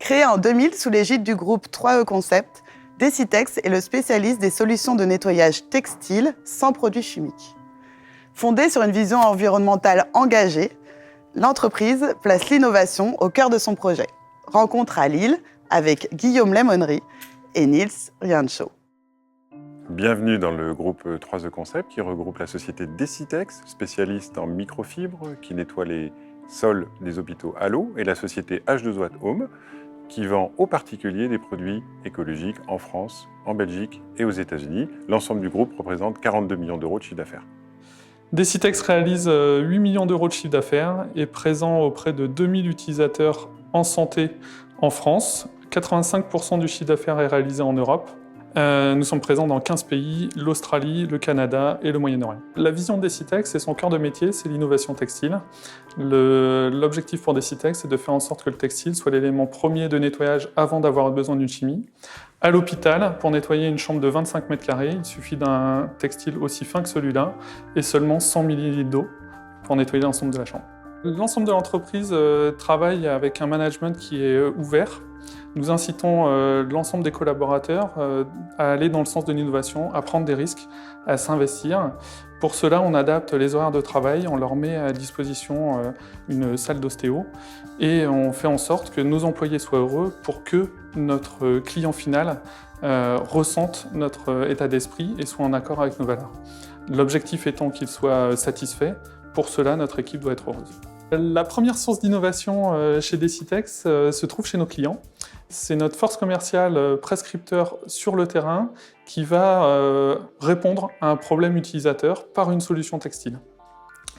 Créé en 2000 sous l'égide du groupe 3E Concept, Decitex est le spécialiste des solutions de nettoyage textile sans produits chimiques. Fondée sur une vision environnementale engagée, l'entreprise place l'innovation au cœur de son projet. Rencontre à Lille avec Guillaume Lemonnery et Niels Riancho. Bienvenue dans le groupe 3E Concept qui regroupe la société Decitex, spécialiste en microfibres qui nettoie les sols des hôpitaux à l'eau, et la société H2O Home qui vend aux particuliers des produits écologiques en France, en Belgique et aux États-Unis. L'ensemble du groupe représente 42 millions d'euros de chiffre d'affaires. Decitex réalise 8 millions d'euros de chiffre d'affaires, est présent auprès de 2000 utilisateurs en santé en France. 85% du chiffre d'affaires est réalisé en Europe. Nous sommes présents dans 15 pays, l'Australie, le Canada et le Moyen-Orient. La vision de Decitex et son cœur de métier, c'est l'innovation textile. L'objectif pour Decitex, c'est de faire en sorte que le textile soit l'élément premier de nettoyage avant d'avoir besoin d'une chimie. À l'hôpital, pour nettoyer une chambre de 25 mètres carrés, il suffit d'un textile aussi fin que celui-là et seulement 100 ml d'eau pour nettoyer l'ensemble de la chambre. L'ensemble de l'entreprise travaille avec un management qui est ouvert. Nous incitons l'ensemble des collaborateurs à aller dans le sens de l'innovation, à prendre des risques, à s'investir. Pour cela, on adapte les horaires de travail, on leur met à disposition une salle d'ostéo et on fait en sorte que nos employés soient heureux pour que notre client final ressente notre état d'esprit et soit en accord avec nos valeurs. L'objectif étant qu'il soit satisfait, pour cela, notre équipe doit être heureuse. La première source d'innovation chez Decitex se trouve chez nos clients. C'est notre force commerciale prescripteur sur le terrain qui va répondre à un problème utilisateur par une solution textile.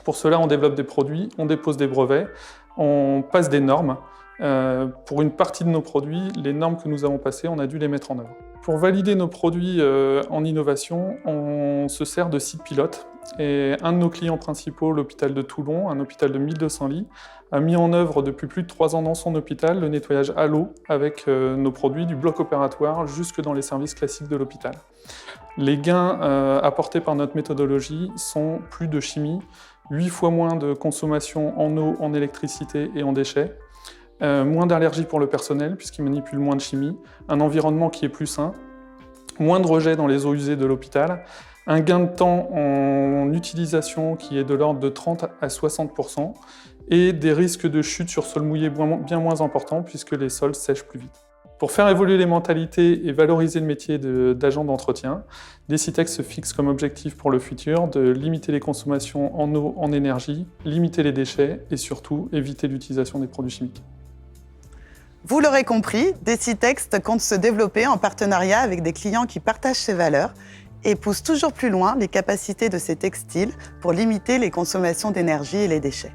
Pour cela, on développe des produits, on dépose des brevets, on passe des normes. Pour une partie de nos produits, les normes que nous avons passées, on a dû les mettre en œuvre. Pour valider nos produits en innovation, on se sert de sites pilotes. Et un de nos clients principaux, l'hôpital de Toulon, un hôpital de 1200 lits, a mis en œuvre depuis plus de 3 ans dans son hôpital le nettoyage à l'eau avec nos produits du bloc opératoire jusque dans les services classiques de l'hôpital. Les gains apportés par notre méthodologie sont plus de chimie, 8 fois moins de consommation en eau, en électricité et en déchets, moins d'allergies pour le personnel puisqu'il manipule moins de chimie, un environnement qui est plus sain, moins de rejets dans les eaux usées de l'hôpital, un gain de temps en utilisation qui est de l'ordre de 30 à 60% et des risques de chute sur sol mouillé bien moins importants puisque les sols sèchent plus vite. Pour faire évoluer les mentalités et valoriser le métier d'agent d'entretien, Decitex se fixe comme objectif pour le futur de limiter les consommations en eau, en énergie, limiter les déchets et surtout éviter l'utilisation des produits chimiques. Vous l'aurez compris, Decitex compte se développer en partenariat avec des clients qui partagent ses valeurs et pousse toujours plus loin les capacités de ses textiles pour limiter les consommations d'énergie et les déchets.